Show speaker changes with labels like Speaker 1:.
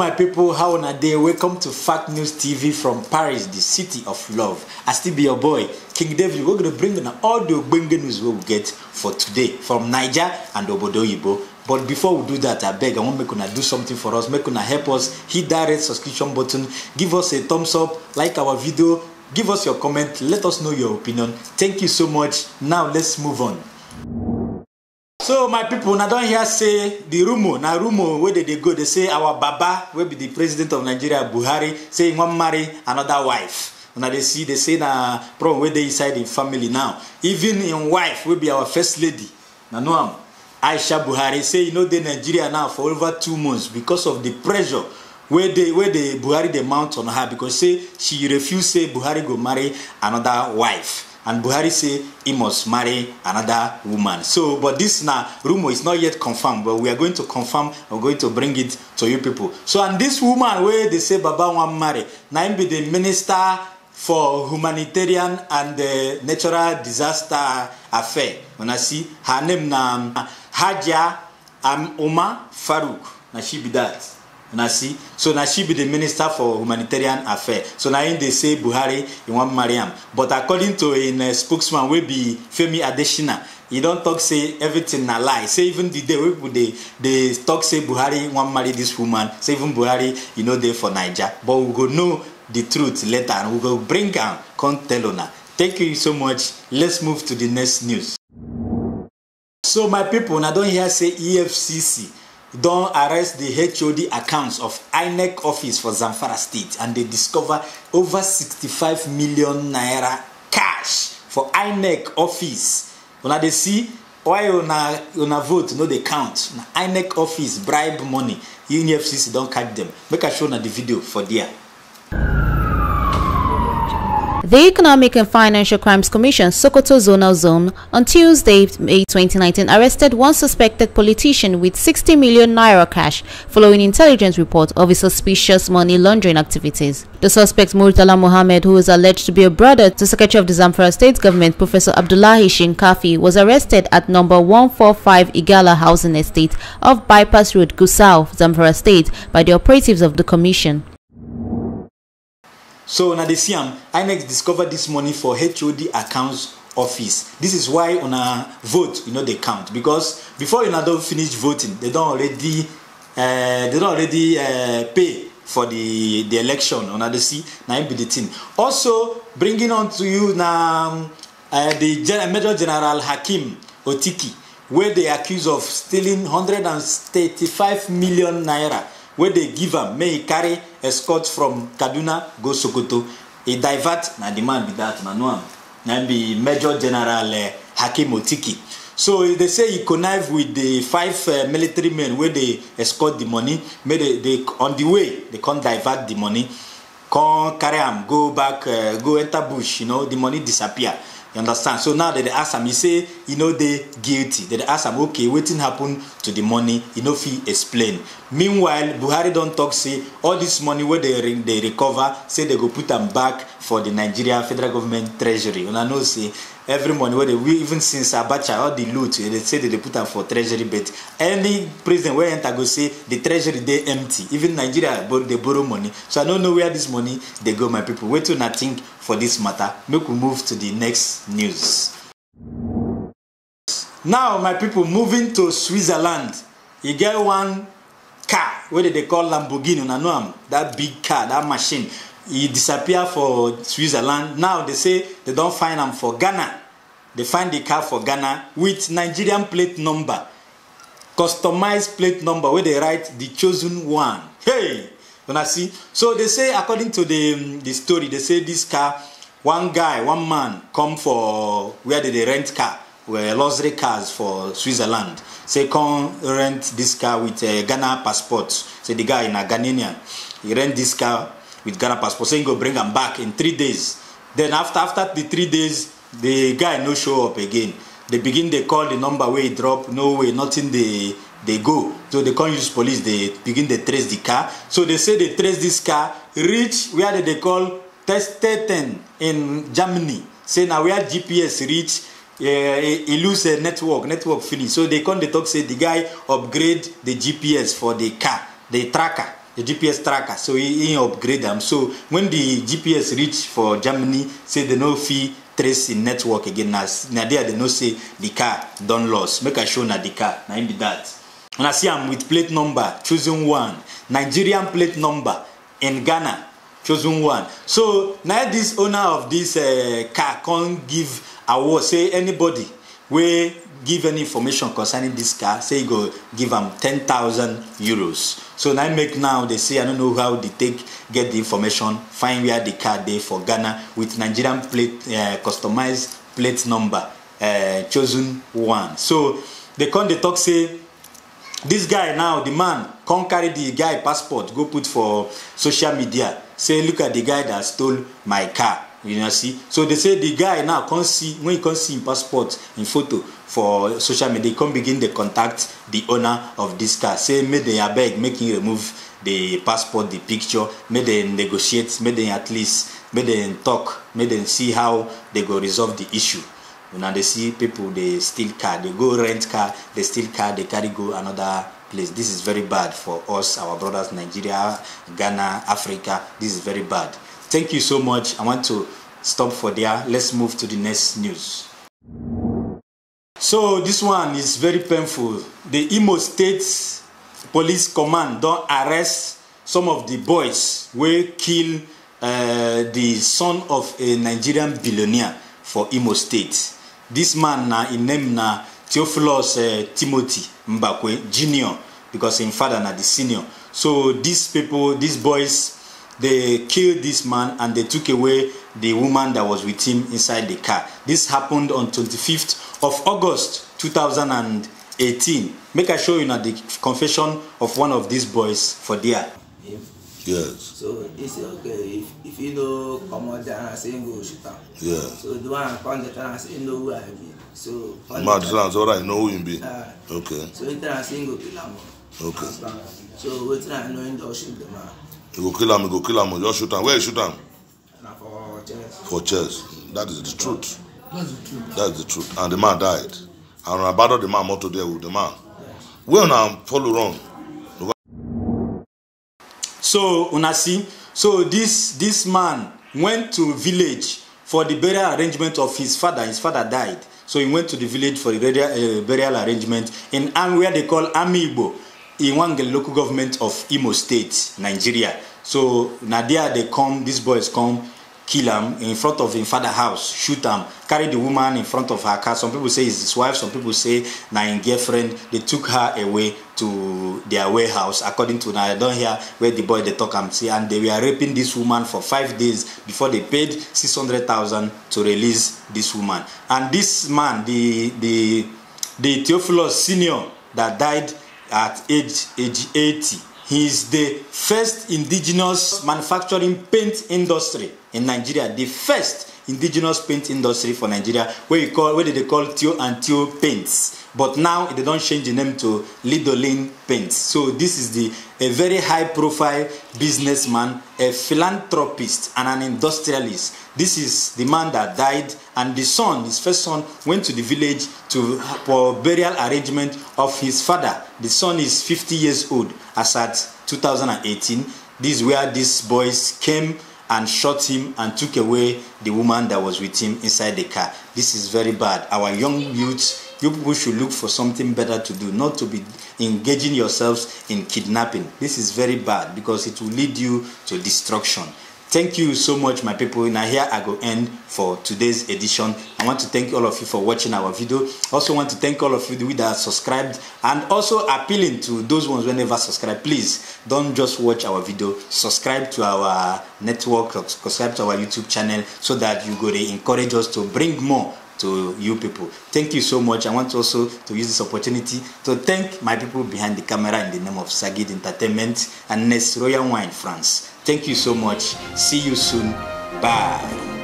Speaker 1: my people, how on a day? Welcome to Fact News TV from Paris, the city of love. I still be your boy, King David. We're going to bring in all the Ogbonge news we will get for today from Niger and Obodo Oyibo. But before we do that, I beg, I want make una do something for us. Make una help us, hit that red subscription button, give us a thumbs up, like our video, give us your comment, let us know your opinion. Thank you so much. Now let's move on. So my people, now don't hear say the rumor. Now rumor where they go, they say our Baba will be the president of Nigeria, Buhari, say he want marry another wife. Now they say na problem where they inside in family now. Even in wife will be our first lady. Now no Aisha Buhari say you know the Nigeria now for over 2 months because of the pressure where the Buhari they mount on her because say she refused say Buhari go marry another wife. And Buhari say he must marry another woman. So, but this now rumor is not yet confirmed, but we are going to confirm. We're going to bring it to you people. So, and this woman where they say Baba want marry, now be the minister for humanitarian and natural disaster affair. When I see her name na Hajia Omar Farouk, now she be that. Now see, so now she be the minister for humanitarian affairs. So now they say Buhari he want marry him, but according to a spokesman will be Femi Adesina, he don't talk say everything na lie. Say even the day we they talk say Buhari want marry this woman. Say even Buhari you know they for Niger, but we go know the truth later and we go bring am come tell una. Thank you so much. Let's move to the next news. So my people, now don't hear say EFCC don't arrest the HOD accounts of INEC office for Zamfara State and they discover over 65 million naira cash for INEC office. When they see why una vote no they count. Na INEC office bribe money. EFCC don't catch them. Make a show na the video for there.
Speaker 2: The Economic and Financial Crimes Commission, Sokoto Zonal Zone, on Tuesday, May 2019, arrested one suspected politician with 60 million naira cash following intelligence report of his suspicious money laundering activities. The suspect, Murtala Mohammed, who is alleged to be a brother to Secretary of the Zamfara State Government, Professor Abdullahi Shinkafi, was arrested at number 145 Igala Housing Estate off Bypass Road, Gusau, Zamfara State, by the operatives of the commission.
Speaker 1: So now they see INEC discovered this money for HOD accounts office. This is why on a vote, you know, they count because before you don't finish voting, they don't already pay for the election. On the see now be the thing. Also bringing on to you now the Major General Hakim Otiki, where they accuse of stealing 135 million naira. Where they give him, may he carry escorts from Kaduna go Sokoto. He divert, na the man be that, na be Major General Hakim Otiki. So they say he connive with the 5 military men where they escort the money. May they on the way they can't divert the money, can't carry him, go back, go enter bush. You know the money disappear. You understand? So now that they ask him, he say, you know, they guilty. They ask him, okay, waiting happen to the money, you know, if he explain. Meanwhile, Buhari don't talk, say, all this money where they recover, say they go put them back for the Nigeria federal government treasury. And I know, say, every money where they, even since Abacha, all the loot, they say that they put them for treasury, but any president where enter go say, the treasury, they empty. Even Nigeria, they borrow money. So I don't know where this money, they go, my people. Wait till not think for this matter. Make we move to the next news. Now, my people, moving to Switzerland. You get one car, what they call Lamborghini, you know, that big car, that machine. He disappeared for Switzerland. Now they say they don't find him for Ghana. They find the car for Ghana with Nigerian plate number, customized plate number where they write the chosen one. Hey, when I see, so they say according to the story, they say this car, one man come for where they rent car, where luxury cars for Switzerland. Say come rent this car with a Ghana passport. Say the guy in a Ghanaian, he rent this car with Ghana passport, saying go bring him back in 3 days. Then after the 3 days, the guy no show up again. They begin they call the number where he drop, no way, nothing they go. So they can't use police, they begin they trace the car. So they say they trace this car, reach where they call Testeten in Germany. Say now where GPS reach, he lose a network finish. So they come they talk say the guy upgrade the GPS for the car, the tracker. a GPS tracker, so he upgrade them. So when the GPS reach for Germany, say they no fee trace in network again. Now there they no say the car done lost. Make I show na the car. Now be that. When I see I'm with plate number choosing 1, Nigerian plate number in Ghana choosing 1. So now this owner of this car can't give award. Say anybody where give any information concerning this car, say you go give them 10,000 euros. So now they say I don't know how they get the information, find where the car there for Ghana with Nigerian plate customized plate number chosen 1. So they talk say this guy now, the man can't carry the guy passport, go put for social media, say look at the guy that stole my car. You know, see. So they say the guy now can't see, when you can't see in passport in photo for social media, they can't begin to contact the owner of this car. Say may they beg, make him remove the passport, the picture, may they negotiate, may they at least, may they talk, may they see how they go resolve the issue. You know, they see people, they steal car, they go rent car, they steal car, they carry go another place. This is very bad for us, our brothers, Nigeria, Ghana, Africa. This is very bad. Thank you so much. I want to stop for there. Let's move to the next news. So this one is very painful. The Imo State Police Command don't arrest some of the boys who kill the son of a Nigerian billionaire for Imo State. This man na in name na Theophilus Timothy Mbakwe Jr. because his father na the senior. So these people, these boys, they killed this man and they took away the woman that was with him inside the car. This happened on 25th of August 2018. Make I show you now the confession of one of these boys for there.
Speaker 3: Yes.
Speaker 4: So he said, okay, if you know come out there and say go shoot him. Yeah. So the one come there and say know who I be. So
Speaker 3: Mad sounds alright, know who you be. Okay.
Speaker 4: So he tell and say go kill him.
Speaker 3: Okay.
Speaker 4: So we try knowing to shoot the man.
Speaker 3: You go kill him, just shoot him. Where you shoot him?
Speaker 4: For chest.
Speaker 3: For chest. That is the truth.
Speaker 4: That's the truth.
Speaker 3: That's the truth. And the man died. And I battled the man more today with the man. Well now follow wrong.
Speaker 1: So una see, so this man went to village for the burial arrangement of his father. His father died, so he went to the village for the burial arrangement in where they call Amiibo, in one local government of Imo State, Nigeria. So Nadia, these boys come, kill him in front of his father's house, shoot him, carry the woman in front of her car. Some people say it's his wife, some people say na his girlfriend. They took her away to their warehouse. According to now, I don't hear where the boy they talk and say, and they were raping this woman for 5 days before they paid 600,000 to release this woman. And this man, the Theophilus Senior that died at age 80. He is the first indigenous manufacturing paint industry in Nigeria. The first indigenous paint industry for Nigeria, where they call Theo and Theo paints. But now they don't change the name to Lidolin paints. So this is a very high-profile businessman, a philanthropist, and an industrialist. This is the man that died, and the son, his first son, went to the village for burial arrangement of his father. The son is 50 years old as at 2018. This is where these boys came and shot him and took away the woman that was with him inside the car. This is very bad. Our young youths, you people should look for something better to do, not to be engaging yourselves in kidnapping. This is very bad because it will lead you to destruction. Thank you so much, my people. Now here I go end for today's edition. I want to thank all of you for watching our video. Also want to thank all of you that are subscribed, and also appealing to those ones who never subscribe. Please don't just watch our video. Subscribe to our network, subscribe to our YouTube channel, so that you go to encourage us to bring more to you people. Thank you so much. I want also to use this opportunity to thank my people behind the camera in the name of Sagid Entertainment and Nest Royal Wine France. Thank you so much. See you soon. Bye.